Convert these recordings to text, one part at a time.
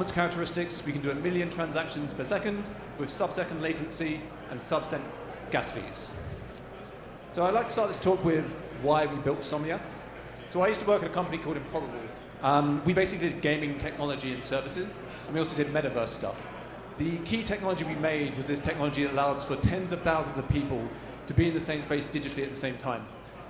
performance characteristics, we can do 1 million transactions per second with sub-second latency and sub-cent gas fees. So I'd like to start this talk with why we built Somnia. So I used to work at a company called Improbable. We basically did gaming technology and services, and we also did metaverse stuff. The key technology we made was this technology that allows for tens of thousands of people to be in the same space digitally at the same time.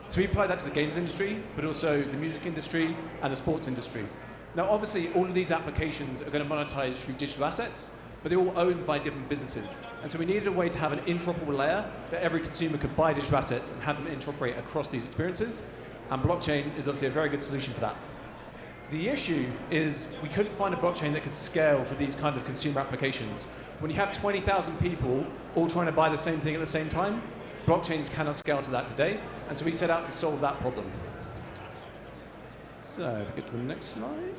So we applied that to the games industry, but also the music industry and the sports industry. Now, obviously, all of these applications are going to monetize through digital assets, but they're all owned by different businesses. And so we needed a way to have an interoperable layer that every consumer could buy digital assets and have them interoperate across these experiences. And blockchain is obviously a very good solution for that. The issue is we couldn't find a blockchain that could scale for these kind of consumer applications. When you have 20,000 people all trying to buy the same thing at the same time, blockchains cannot scale to that today, and so we set out to solve that problem. So if we get to the next slide.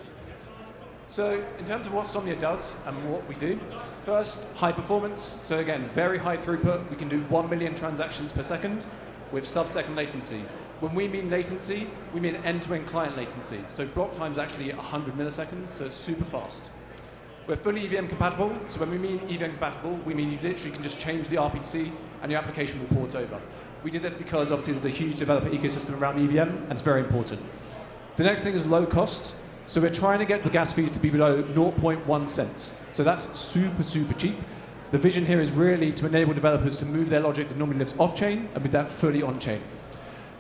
So in terms of what Somnia does and what we do, first, high performance. So again, very high throughput. We can do 1 million transactions per second with sub-second latency. When we mean latency, we mean end-to-end client latency. So block time is actually 100 milliseconds, so it's super fast. We're fully EVM compatible, so when we mean EVM compatible, we mean you literally can just change the RPC and your application will port over. We did this because obviously there's a huge developer ecosystem around EVM, and it's very important. The next thing is low cost. So we're trying to get the gas fees to be below 0.1 cents. So that's super, super cheap. The vision here is really to enable developers to move their logic that normally lives off-chain and with that fully on-chain.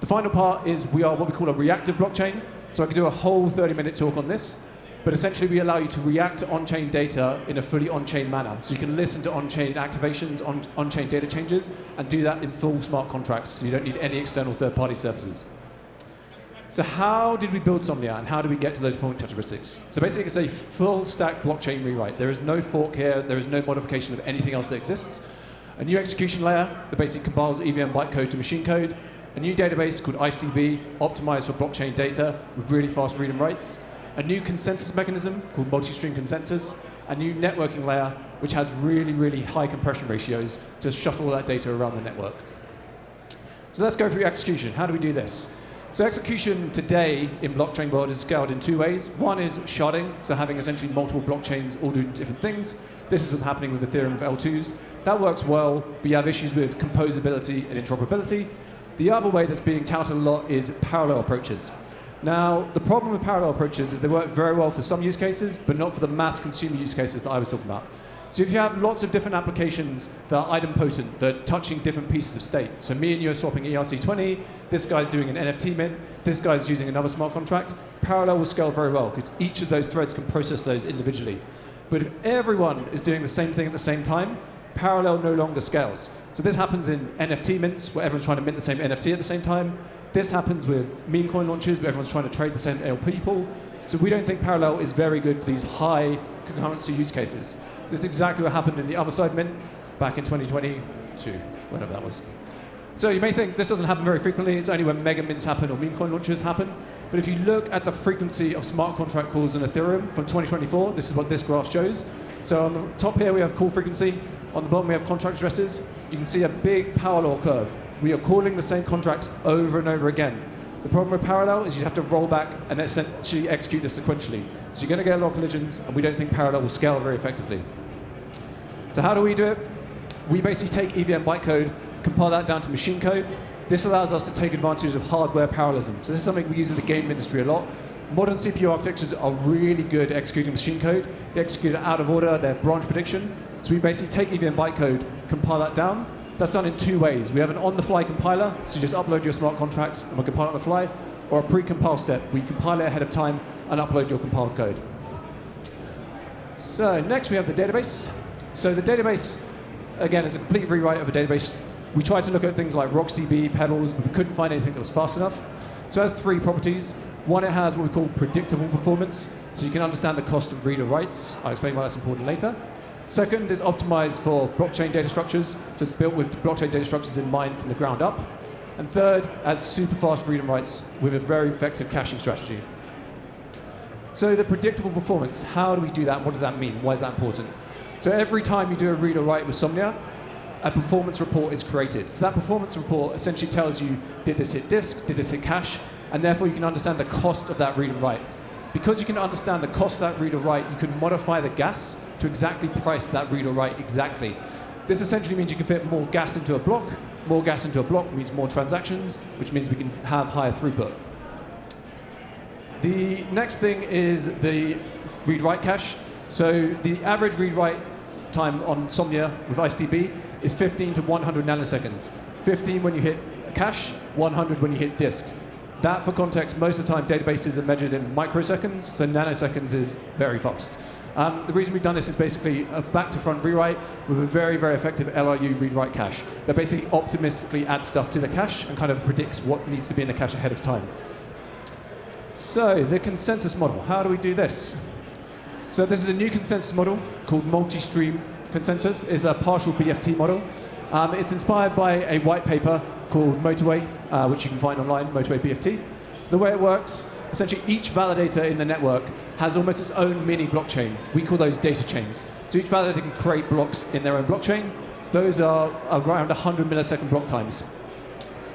The final part is we are what we call a reactive blockchain. So I could do a whole 30-minute talk on this. But essentially, we allow you to react to on-chain data in a fully on-chain manner. So you can listen to on-chain activations, on-chain data changes, and do that in full smart contracts. So you don't need any external third-party services. So how did we build Somnia, and how do we get to those performance characteristics? So basically, it's a full-stack blockchain rewrite. There is no fork here. There is no modification of anything else that exists. A new execution layer that basically compiles EVM bytecode to machine code. A new database called IceDB, optimized for blockchain data with really fast read and writes. A new consensus mechanism called multi-stream consensus. A new networking layer, which has really, really high compression ratios to shuttle all that data around the network. So let's go through execution. How do we do this? So execution today in blockchain world is scaled in two ways. One is sharding, so having essentially multiple blockchains all do different things. This is what's happening with Ethereum with L2s. That works well, but you have issues with composability and interoperability. The other way that's being touted a lot is parallel approaches. Now, the problem with parallel approaches is they work very well for some use cases, but not for the mass consumer use cases that I was talking about. So if you have lots of different applications that are idempotent, that are touching different pieces of state. So me and you are swapping ERC20, this guy's doing an NFT mint, this guy's using another smart contract. Parallel will scale very well, because each of those threads can process those individually. But if everyone is doing the same thing at the same time, parallel no longer scales. So this happens in NFT mints, where everyone's trying to mint the same NFT at the same time. This happens with meme coin launches, where everyone's trying to trade the same LP pool. So we don't think parallel is very good for these high concurrency use cases. This is exactly what happened in the other side mint back in 2022, whenever that was. So you may think this doesn't happen very frequently. It's only when mega mints happen or meme coin launches happen. But if you look at the frequency of smart contract calls on Ethereum from 2024, this is what this graph shows. So on the top here, we have call frequency. On the bottom, we have contract addresses. You can see a big parallel curve. We are calling the same contracts over and over again. The problem with parallel is you have to roll back and essentially execute this sequentially. So you're going to get a lot of collisions, and we don't think parallel will scale very effectively. So how do we do it? We basically take EVM bytecode, compile that down to machine code. This allows us to take advantage of hardware parallelism. So this is something we use in the game industry a lot. Modern CPU architectures are really good at executing machine code. They execute it out of order, they have branch prediction. So we basically take EVM bytecode, compile that down. That's done in two ways. We have an on-the-fly compiler, so you just upload your smart contracts and we'll compile it on the fly, or a pre-compile step, where you compile it ahead of time and upload your compiled code. So next we have the database. So the database, again, is a complete rewrite of a database. We tried to look at things like RocksDB, Pebbles, but we couldn't find anything that was fast enough. So it has three properties. One, it has what we call predictable performance, so you can understand the cost of read or writes. I'll explain why that's important later. Second is optimized for blockchain data structures, so it's built with blockchain data structures in mind from the ground up. And third, has super fast read and writes with a very effective caching strategy. So the predictable performance, how do we do that? What does that mean? Why is that important? So every time you do a read or write with Somnia, a performance report is created. So that performance report essentially tells you, did this hit disk, did this hit cache, and therefore you can understand the cost of that read and write. because you can understand the cost of that read or write, you can modify the gas to exactly price that read or write exactly. This essentially means you can fit more gas into a block. More gas into a block means more transactions, which means we can have higher throughput. The next thing is the read-write cache. So the average read-write time on Somnia with IceDB is 15 to 100 nanoseconds. 15 when you hit cache, 100 when you hit disk. That, for context, most of the time databases are measured in microseconds, so nanoseconds is very fast. The reason we've done this is basically a back-to-front rewrite with a very, very effective LRU read-write cache that basically optimistically adds stuff to the cache and kind of predicts what needs to be in the cache ahead of time. So, the consensus model. How do we do this? So this is a new consensus model called multi-stream consensus. It's a partial BFT model. It's inspired by a white paper called Motorway, which you can find online, Motorway BFT. The way it works, essentially each validator in the network has almost its own mini blockchain. We call those data chains. So each validator can create blocks in their own blockchain. Those are around 100 millisecond block times.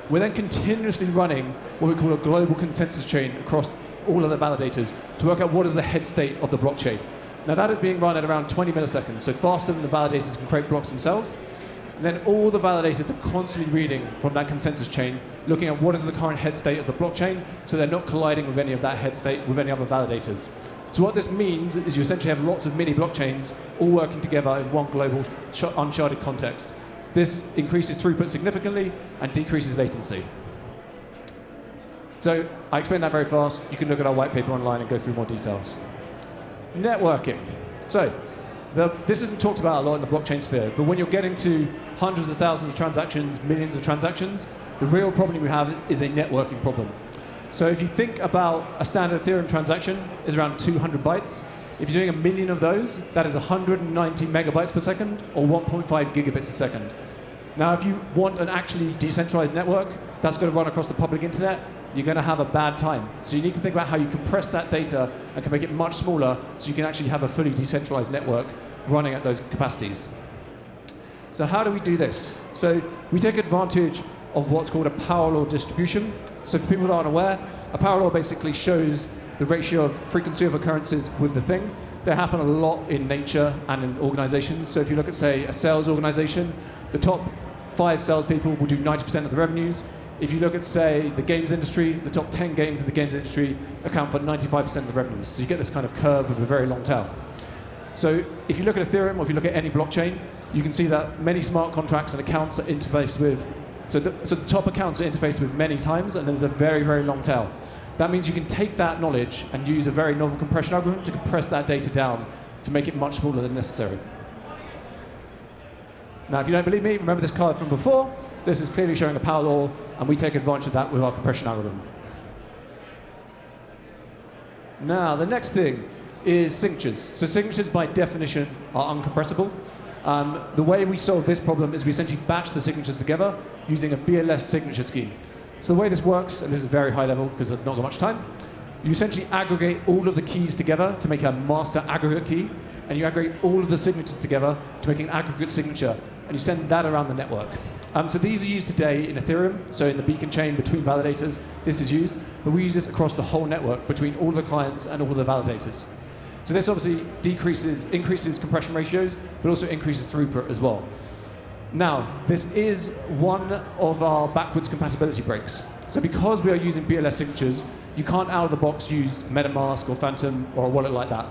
We're then continuously running what we call a global consensus chain across all of the validators to work out what is the head state of the blockchain. Now that is being run at around 20 milliseconds, so faster than the validators can create blocks themselves. And then all the validators are constantly reading from that consensus chain, looking at what is the current head state of the blockchain, so they're not colliding with any of that head state with any other validators. So what this means is you essentially have lots of mini blockchains all working together in one global uncharted context. This increases throughput significantly and decreases latency. So I explained that very fast. You can look at our white paper online and go through more details. Networking. So this isn't talked about a lot in the blockchain sphere, but when you're getting to hundreds of thousands of transactions, millions of transactions, the real problem we have is a networking problem. So if you think about a standard Ethereum transaction is around 200 bytes. If you're doing 1 million of those, that is 190 megabytes per second or 1.5 gigabits a second. Now, if you want an actually decentralized network that's going to run across the public internet, you're going to have a bad time. So you need to think about how you compress that data and can make it much smaller so you can actually have a fully decentralized network running at those capacities. So how do we do this? So we take advantage of what's called a power law distribution. So for people that aren't aware, a power law basically shows the ratio of frequency of occurrences with the thing. They happen a lot in nature and in organizations. So if you look at, say, a sales organization, the top 5 salespeople will do 90% of the revenues. If you look at, say, the games industry, the top 10 games in the games industry account for 95% of the revenues. So you get this kind of curve with a very long tail. So if you look at Ethereum or if you look at any blockchain, you can see that many smart contracts and accounts are interfaced with, so the top accounts are interfaced with many times, and there's a very, very long tail. That means you can take that knowledge and use a very novel compression algorithm to compress that data down to make it much smaller than necessary. Now, if you don't believe me, remember this card from before. This is clearly showing a power law, and we take advantage of that with our compression algorithm. Now, the next thing is signatures. So signatures, by definition, are uncompressible. The way we solve this problem is we essentially batch the signatures together using a BLS signature scheme. So the way this works, and this is very high level because I've not got much time, you essentially aggregate all of the keys together to make a master aggregate key, and you aggregate all of the signatures together to make an aggregate signature, and you send that around the network. So these are used today in Ethereum, so in the beacon chain between validators, this is used, but we use this across the whole network between all the clients and all the validators. So this obviously increases compression ratios, but also increases throughput as well. Now, this is one of our backwards compatibility breaks. So because we are using BLS signatures, you can't out of the box use MetaMask or Phantom or a wallet like that.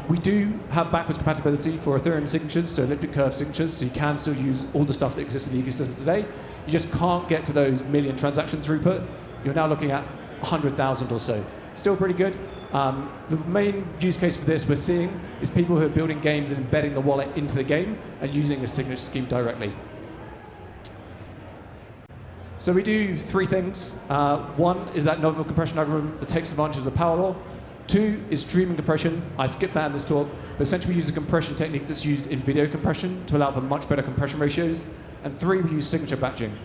We do have backwards compatibility for Ethereum signatures, so elliptic curve signatures, so you can still use all the stuff that exists in the ecosystem today. You just can't get to those million transaction throughput. You're now looking at 100,000 or so. Still pretty good. The main use case for this we're seeing is people who are building games and embedding the wallet into the game and using a signature scheme directly. So we do 3 things. One is that novel compression algorithm that takes advantage of the power law. 2 is streaming compression. I skipped that in this talk, but essentially we use a compression technique that's used in video compression to allow for much better compression ratios. And 3, we use signature batching.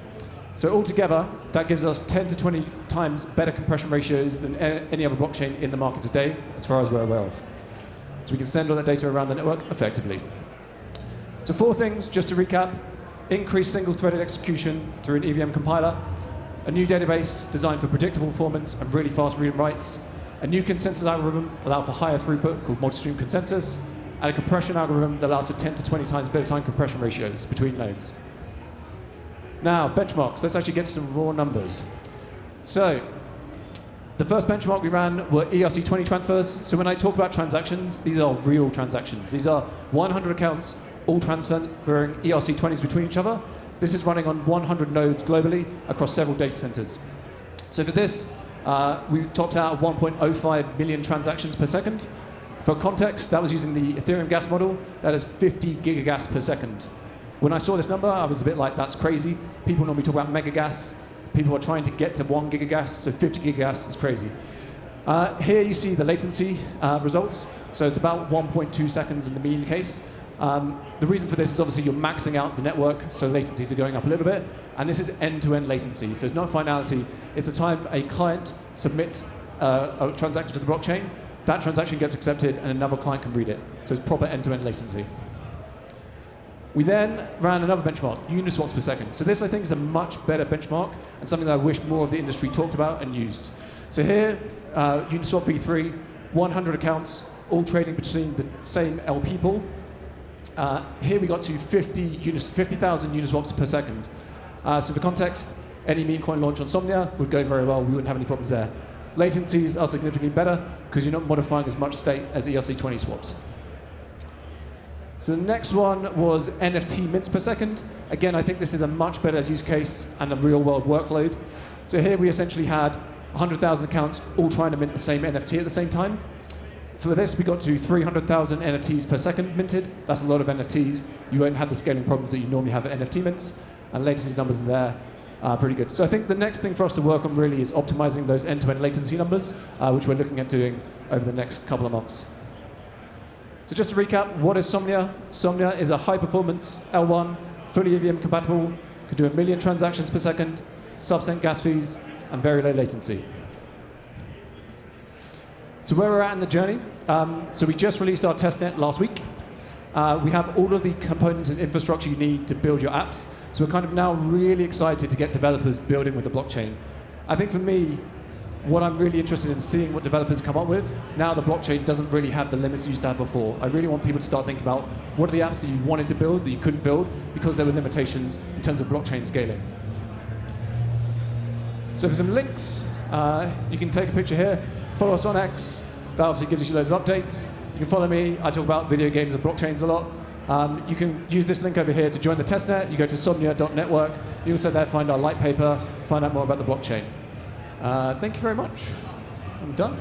So altogether, that gives us 10 to 20 times better compression ratios than any other blockchain in the market today, as far as we're aware of. So we can send all that data around the network effectively. So 4 things, just to recap: increased single-threaded execution through an EVM compiler, a new database designed for predictable performance and really fast read and writes, A new consensus algorithm allows for higher throughput called multi-stream consensus, and a compression algorithm that allows for 10 to 20 times better time compression ratios between nodes. Now, benchmarks. Let's actually get to some raw numbers. So, the first benchmark we ran were ERC20 transfers. So when I talk about transactions, these are real transactions. These are 100 accounts all transferring ERC20s between each other. This is running on 100 nodes globally across several data centers. So for this, we topped out at 1.05 million transactions per second. For context, that was using the Ethereum gas model. That is 50 gigagas per second. When I saw this number, I was a bit like, that's crazy. People normally talk about megagas. People are trying to get to 1 gigagas, so 50 gigagas is crazy. Here you see the latency results. So it's about 1.2 seconds in the mean case. The reason for this is obviously you're maxing out the network, so latencies are going up a little bit. And this is end-to-end latency. So it's not finality. It's the time a client submits a transaction to the blockchain, that transaction gets accepted, and another client can read it. So it's proper end-to-end latency. We then ran another benchmark, Uniswaps per second. So this, I think, is a much better benchmark and something that I wish more of the industry talked about and used. So here, Uniswap v3, 100 accounts, all trading between the same LP pool. Here we got to 50,000 Uniswaps per second. So for context, any meme coin launch on Somnia would go very well. We wouldn't have any problems there. Latencies are significantly better because you're not modifying as much state as ERC20 swaps. So the next one was NFT mints per second. Again, I think this is a much better use case and a real-world workload. So here we essentially had 100,000 accounts all trying to mint the same NFT at the same time. For this, we got to 300,000 NFTs per second minted. That's a lot of NFTs. You won't have the scaling problems that you normally have at NFT mints. And latency numbers in there are pretty good. So I think the next thing for us to work on really is optimizing those end-to-end latency numbers, which we're looking at doing over the next couple of months. So just to recap, what is Somnia? Somnia is a high-performance L1, fully EVM compatible, can do 1 million transactions per second, sub-cent gas fees, and very low latency. So where we're at in the journey, so we just released our testnet last week. We have all of the components and infrastructure you need to build your apps. So we're kind of now really excited to get developers building with the blockchain. I think for me, what I'm really interested in seeing what developers come up with. Now the blockchain doesn't really have the limits it used to have before. I really want people to start thinking about what are the apps that you wanted to build that you couldn't build because there were limitations in terms of blockchain scaling. So for some links, you can take a picture here, follow us on X. That obviously gives you loads of updates. You can follow me. I talk about video games and blockchains a lot. You can use this link over here to join the testnet. You go to somnia.network. You also there find our light paper, find out more about the blockchain. Thank you very much. I'm done.